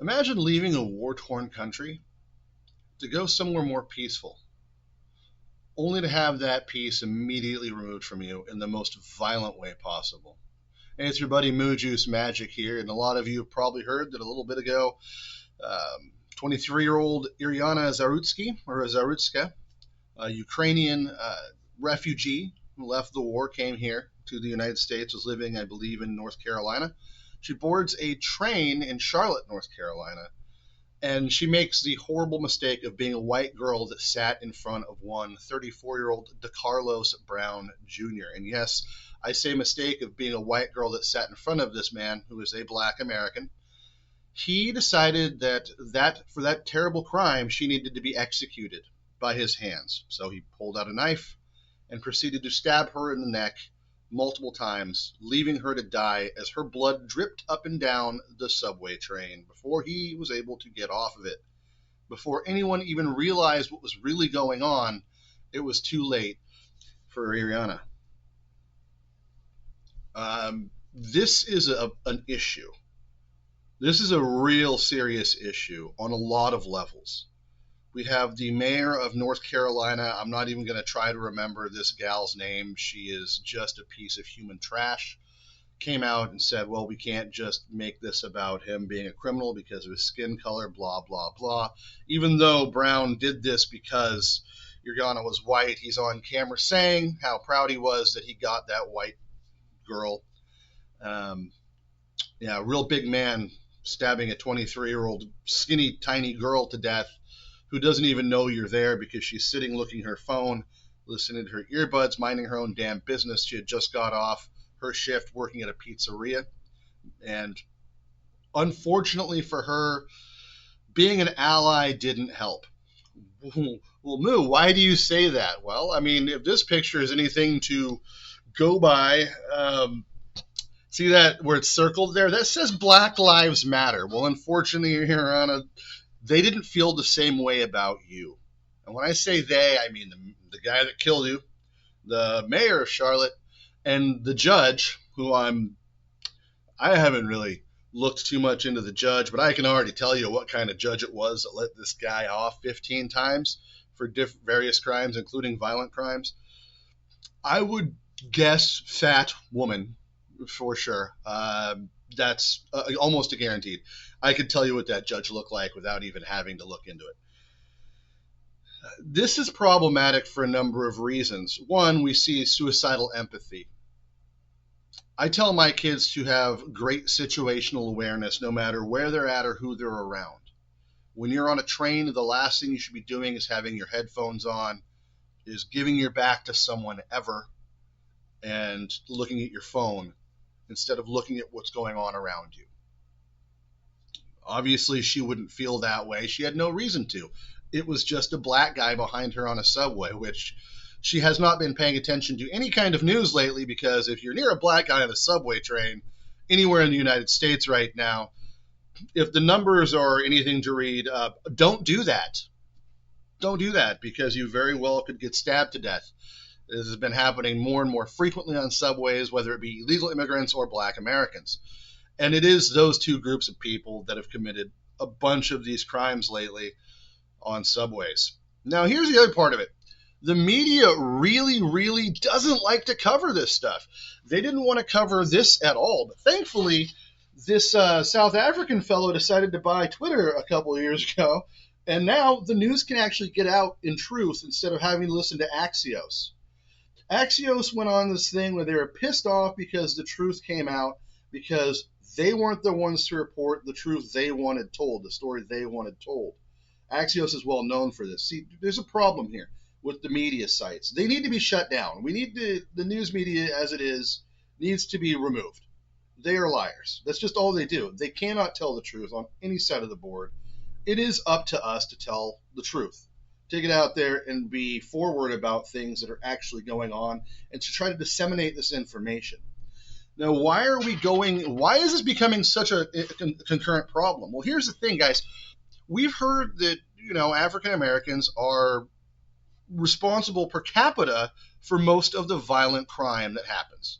Imagine leaving a war-torn country to go somewhere more peaceful, only to have that peace immediately removed from you in the most violent way possible. Hey, it's your buddy Moo Juice Magic here, and a lot of you have probably heard that a little bit ago, 23-year-old Iryna Zarutska, a Ukrainian refugee who left the war, came here to the United States, was living, I believe, in North Carolina. She boards a train in Charlotte, North Carolina, and she makes the horrible mistake of being a white girl that sat in front of one 34-year-old DeCarlos Brown Jr. And yes, I say mistake of being a white girl that sat in front of this man who is a black American. He decided that for that terrible crime, she needed to be executed by his hands. So he pulled out a knife and proceeded to stab her in the neck multiple times, leaving her to die as her blood dripped up and down the subway train before he was able to get off of it. Before anyone even realized what was really going on, it was too late for Iryna. This is an issue. This is a real serious issue on a lot of levels. We have the mayor of North Carolina. I'm not even going to try to remember this gal's name. She is just a piece of human trash. Came out and said, well, we can't just make this about him being a criminal because of his skin color, blah, blah, blah. Even though Brown did this because Iryna was white, he's on camera saying how proud he was that he got that white girl. Yeah, a real big man stabbing a 23-year-old skinny, tiny girl to death who doesn't even know you're there because she's sitting looking at her phone, listening to her earbuds, minding her own damn business. She had just got off her shift working at a pizzeria. And unfortunately for her, being an ally didn't help. Well, Moo, why do you say that? Well, I mean, if this picture is anything to go by, see that where it's circled there? That says Black Lives Matter. Well, unfortunately, Iryna, they didn't feel the same way about you. And when I say they, I mean the guy that killed you, the mayor of Charlotte, and the judge, I haven't really looked too much into the judge, but I can already tell you what kind of judge it was that let this guy off 15 times for various crimes, including violent crimes. I would guess fat woman for sure. That's almost a guaranteed. I could tell you what that judge looked like without even having to look into it. This is problematic for a number of reasons. One, we see suicidal empathy. I tell my kids to have great situational awareness no matter where they're at or who they're around. When you're on a train, the last thing you should be doing is having your headphones on, is giving your back to someone ever, and looking at your phone instead of looking at what's going on around you. Obviously, she wouldn't feel that way. She had no reason to. It was just a black guy behind her on a subway, which she has not been paying attention to any kind of news lately, because if you're near a black guy on a subway train anywhere in the United States right now, if the numbers are anything to read, don't do that. Don't do that, because you very well could get stabbed to death. This has been happening more and more frequently on subways, whether it be illegal immigrants or black Americans. And it is those two groups of people that have committed a bunch of these crimes lately on subways. Now, here's the other part of it. The media really, really doesn't like to cover this stuff. They didn't want to cover this at all. But thankfully, this South African fellow decided to buy Twitter a couple of years ago. And now the news can actually get out in truth instead of having to listen to Axios. Axios went on this thing where they were pissed off because the truth came out, because they weren't the ones to report the truth they wanted told, the story they wanted told. Axios is well known for this. See, there's a problem here with the media sites. They need to be shut down. We need the news media as it is needs to be removed. They are liars. That's just all they do. They cannot tell the truth on any side of the board. It is up to us to tell the truth. Take it out there and be forward about things that are actually going on, and to try to disseminate this information. Now, why is this becoming such a concurrent problem? Well, here's the thing, guys. We've heard that, African Americans are responsible per capita for most of the violent crime that happens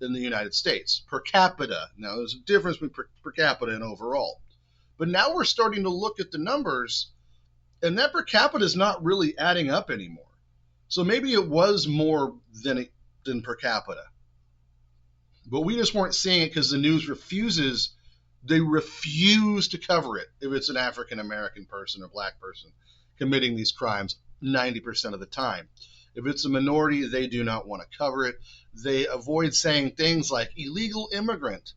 in the United States. Per capita. Now, there's a difference between per capita and overall. But now we're starting to look at the numbers, and that per capita is not really adding up anymore. So maybe it was more than per capita. But we just weren't seeing it because the news refuses. They refuse to cover it if it's an African American person or black person committing these crimes 90% of the time. If it's a minority, they do not want to cover it. They avoid saying things like illegal immigrant,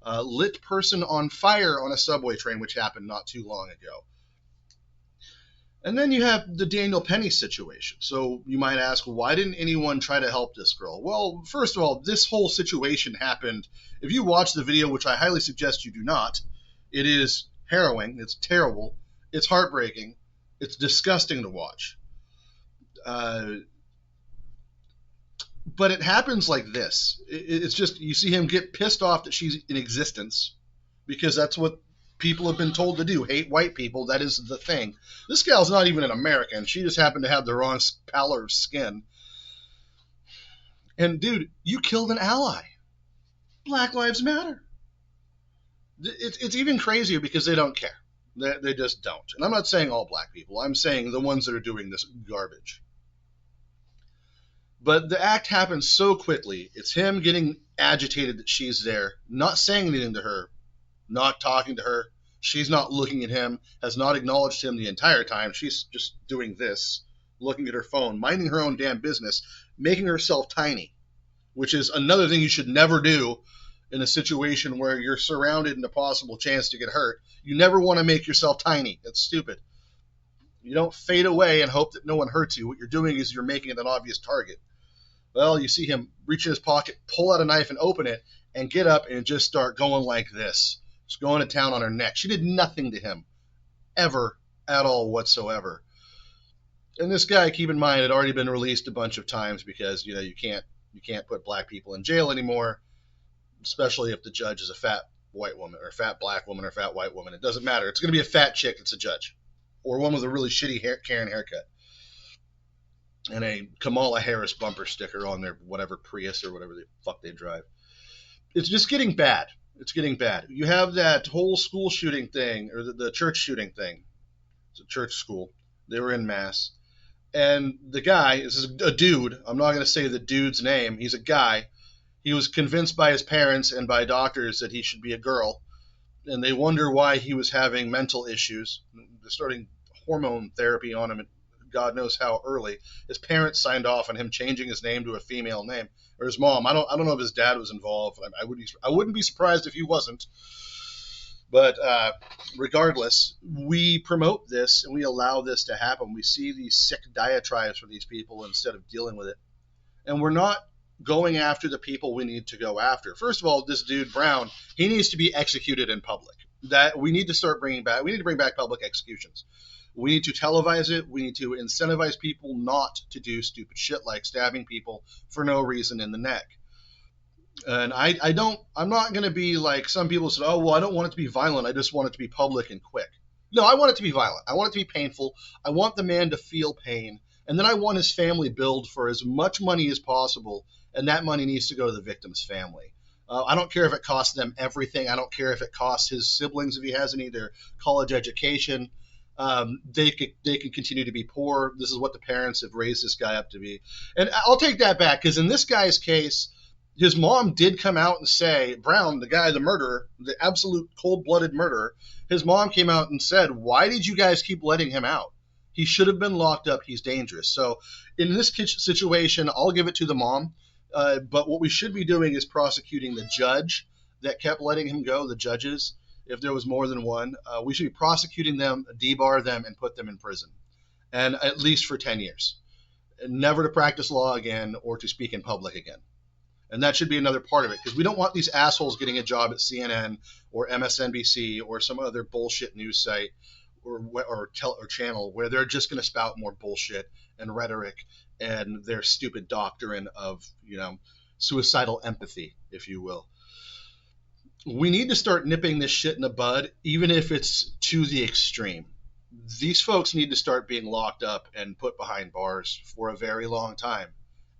lit person on fire on a subway train, which happened not too long ago. And then you have the Daniel Penny situation. So you might ask, why didn't anyone try to help this girl? Well, first of all, this whole situation happened. If you watch the video, which I highly suggest you do not, it is harrowing. It's terrible. It's heartbreaking. It's disgusting to watch. But it happens like this. It's just, you see him get pissed off that she's in existence, because that's what people have been told to do. Hate white people. That is the thing. This gal's not even an American. She just happened to have the wrong color of skin. And dude, you killed an ally. Black Lives Matter. It's even crazier because they don't care. They just don't. And I'm not saying all black people. I'm saying the ones that are doing this garbage. But the act happens so quickly. It's him getting agitated that she's there, not saying anything to her, not talking to her. She's not looking at him, has not acknowledged him the entire time. She's just doing this, looking at her phone, minding her own damn business, making herself tiny, which is another thing you should never do in a situation where you're surrounded in a possible chance to get hurt. You never want to make yourself tiny. That's stupid. You don't fade away and hope that no one hurts you. What you're doing is you're making it an obvious target. Well, you see him reach in his pocket, pull out a knife and open it, and get up and just start going like this. Just going to town on her neck. She did nothing to him, ever, at all whatsoever. And this guy, keep in mind, had already been released a bunch of times because, you can't put black people in jail anymore, especially if the judge is a fat white woman or fat black woman or fat white woman. It doesn't matter. It's going to be a fat chick that's a judge, or one with a really shitty Karen haircut and a Kamala Harris bumper sticker on their whatever Prius or whatever the fuck they drive. It's just getting bad. It's getting bad. You have that whole school shooting thing, or the church shooting thing. It's a church school. They were in mass. And the guy, this is a dude. I'm not going to say the dude's name. He's a guy. He was convinced by his parents and by doctors that he should be a girl. And they wonder why he was having mental issues. They're starting hormone therapy on him, God knows how early. His parents signed off on him changing his name to a female name, or his mom. I don't know if his dad was involved. I wouldn't be surprised if he wasn't. But regardless, we promote this and we allow this to happen. We see these sick diatribes for these people instead of dealing with it, and we're not going after the people we need to go after. First of all, this dude Brown, he needs to be executed in public. That we need to start bringing back. We need to bring back public executions. We need to televise it. We need to incentivize people not to do stupid shit like stabbing people for no reason in the neck. And I'm not going to be like some people said, oh, well, I don't want it to be violent. I just want it to be public and quick. No, I want it to be violent. I want it to be painful. I want the man to feel pain. And then I want his family billed for as much money as possible. And that money needs to go to the victim's family. I don't care if it costs them everything. I don't care if it costs his siblings, if he has any, their college education. They can continue to be poor. This is what the parents have raised this guy up to be. And I'll take that back, because in this guy's case, his mom did come out and say, Brown, the guy, the murderer, the absolute cold-blooded murderer, his mom came out and said, why did you guys keep letting him out? He should have been locked up. He's dangerous. So in this situation, I'll give it to the mom. But what we should be doing is prosecuting the judge that kept letting him go, the judges. If there was more than one, we should be prosecuting them, debar them, and put them in prison. And at least for 10 years. Never to practice law again or to speak in public again. And that should be another part of it, because we don't want these assholes getting a job at CNN or MSNBC or some other bullshit news site or channel where they're just going to spout more bullshit and rhetoric and their stupid doctrine of, suicidal empathy, if you will. We need to start nipping this shit in the bud, even if it's to the extreme. These folks need to start being locked up and put behind bars for a very long time.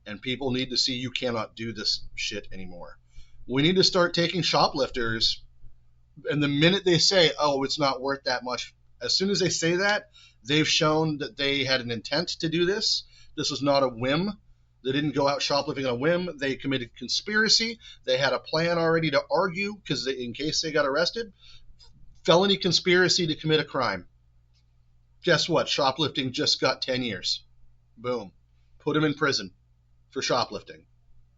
And people need to see you cannot do this shit anymore. We need to start taking shoplifters And the minute they say, oh, it's not worth that much, as soon as they say that, they've shown that they had an intent to do this. This was not a whim. They didn't go out shoplifting on a whim. They committed conspiracy. They had a plan already to argue because in case they got arrested. Felony conspiracy to commit a crime. Guess what? Shoplifting just got 10 years. Boom. Put them in prison for shoplifting.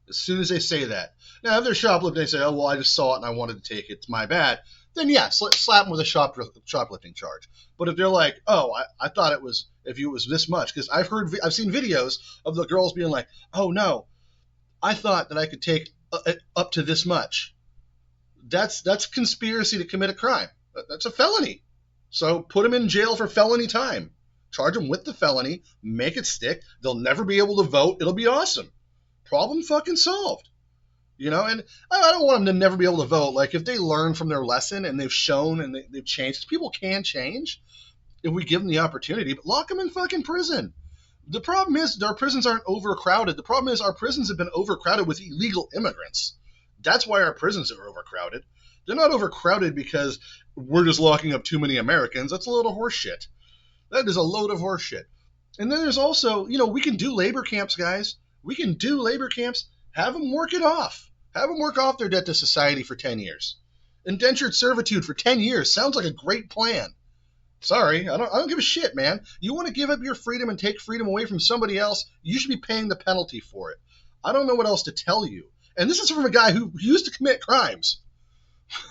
As soon as they say that. Now, if they're shoplifting, they say, oh, well, I just saw it and I wanted to take it. It's my bad. Then, yeah, slap them with a shoplifting charge. But if they're like, oh, I thought it was, if it was this much, because I've seen videos of the girls being like, oh, no, I thought that I could take up to this much. That's conspiracy to commit a crime. That's a felony. So put them in jail for felony time. Charge them with the felony. Make it stick. They'll never be able to vote. It'll be awesome. Problem fucking solved. You know, and I don't want them to never be able to vote. Like, if they learn from their lesson and they've shown and they've changed, people can change if we give them the opportunity, but lock them in fucking prison. The problem is our prisons aren't overcrowded. The problem is our prisons have been overcrowded with illegal immigrants. That's why our prisons are overcrowded. They're not overcrowded because we're just locking up too many Americans. That's a load of horse shit. That is a load of horse shit. And then there's also, you know, we can do labor camps, guys. We can do labor camps. Have them work it off. Have them work off their debt to society for 10 years. Indentured servitude for 10 years. Sounds like a great plan. Sorry, I don't give a shit, man. You want to give up your freedom and take freedom away from somebody else, you should be paying the penalty for it. I don't know what else to tell you. And this is from a guy who used to commit crimes.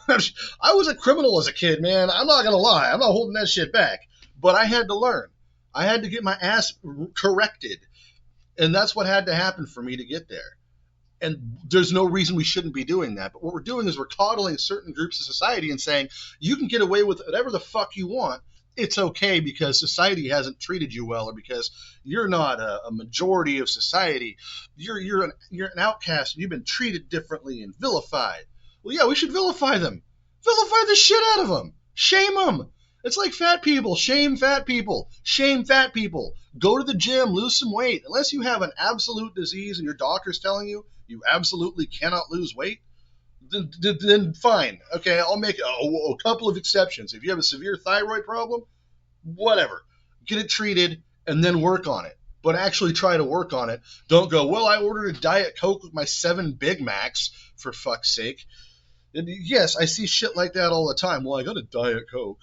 I was a criminal as a kid, man. I'm not going to lie. I'm not holding that shit back. But I had to learn. I had to get my ass corrected. And that's what had to happen for me to get there. And there's no reason we shouldn't be doing that. But what we're doing is we're coddling certain groups of society and saying, you can get away with whatever the fuck you want. It's okay because society hasn't treated you well, or because you're not a majority of society. You're an outcast and you've been treated differently and vilified. Well, yeah, we should vilify them. Vilify the shit out of them. Shame them. It's like fat people. Shame fat people. Shame fat people. Go to the gym, lose some weight. Unless you have an absolute disease and your doctor's telling you you absolutely cannot lose weight, then fine. Okay, I'll make a couple of exceptions. If you have a severe thyroid problem, whatever. Get it treated and then work on it. But actually try to work on it. Don't go, well, I ordered a Diet Coke with my 7 Big Macs, for fuck's sake. And yes, I see shit like that all the time. Well, I got a Diet Coke.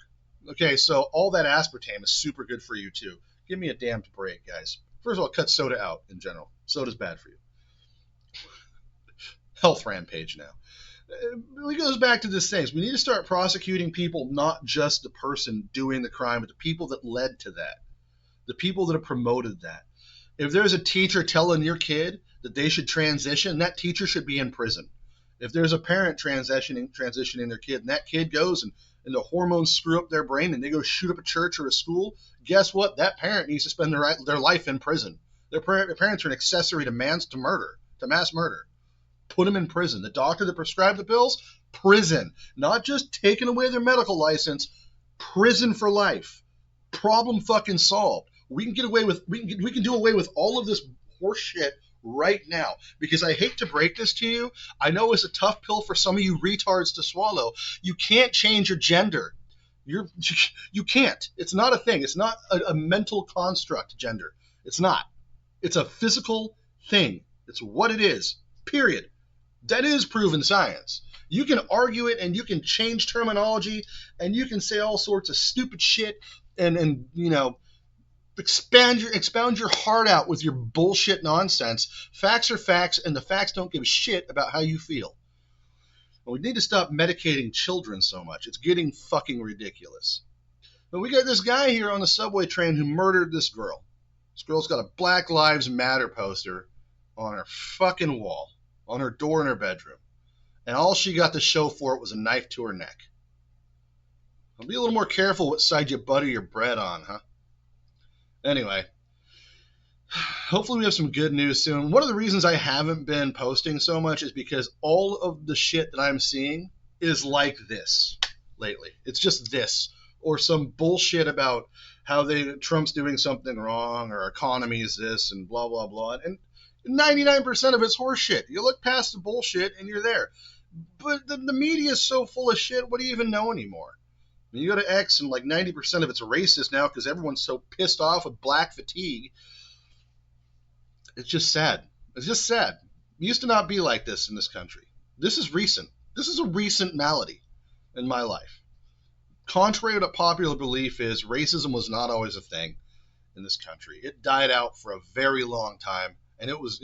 Okay, so all that aspartame is super good for you, too. Give me a damn break, guys. First of all, cut soda out in general. Soda's bad for you. Health rampage now. It goes back to this thing. We need to start prosecuting people, not just the person doing the crime, but the people that led to that. The people that have promoted that. If there's a teacher telling your kid that they should transition, that teacher should be in prison. If there's a parent transitioning their kid, and that kid goes and the hormones screw up their brain and they go shoot up a church or a school, guess what? That parent needs to spend their life in prison. Their parents are an accessory to mass murder. Put them in prison. The doctor that prescribed the pills, prison. Not just taking away their medical license, prison for life. Problem fucking solved. We can do away with all of this horse shit right now, because I hate to break this to you. I know it's a tough pill for some of you retards to swallow. You can't change your gender. You can't. It's not a thing. It's not a mental construct, gender. It's not. It's a physical thing. It's what it is. Period. That is proven science. You can argue it and you can change terminology and you can say all sorts of stupid shit and you know, expound your heart out with your bullshit nonsense. Facts are facts, and the facts don't give a shit about how you feel. And we need to stop medicating children so much. It's getting fucking ridiculous. But we got this guy here on the subway train who murdered this girl. This girl's got a Black Lives Matter poster on her fucking wall, on her door in her bedroom. And all she got to show for it was a knife to her neck. I'll be a little more careful what side you butter your bread on, huh? Anyway, hopefully we have some good news soon. One of the reasons I haven't been posting so much is because all of the shit that I'm seeing is like this lately. It's just this, or some bullshit about how Trump's doing something wrong, or our economy is this, and blah, blah, blah. And 99% of it's horseshit. You look past the bullshit and you're there. But the media is so full of shit. What do you even know anymore? You go to X and like 90% of it's racist now because everyone's so pissed off with black fatigue. It's just sad. It's just sad. It used to not be like this in this country. This is recent. This is a recent malady in my life. Contrary to popular belief is, racism was not always a thing in this country. It died out for a very long time, and it was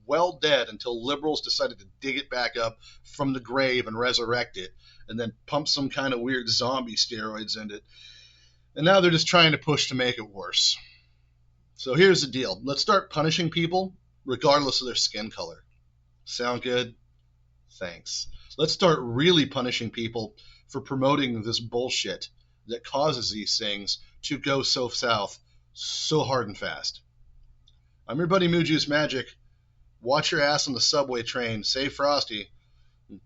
well dead until liberals decided to dig it back up from the grave and resurrect it, and then pump some kind of weird zombie steroids in it. And now they're just trying to push to make it worse. So here's the deal. Let's start punishing people regardless of their skin color. Sound good? Thanks. Let's start really punishing people for promoting this bullshit that causes these things to go so south so hard and fast. I'm your buddy Moo Juice Magic. Watch your ass on the subway train. Save Frosty.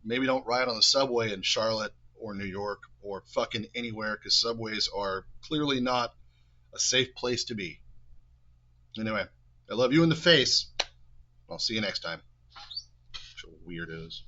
Maybe don't ride on the subway in Charlotte or New York or fucking anywhere, because subways are clearly not a safe place to be. Anyway, I love you in the face. I'll see you next time. Weirdos.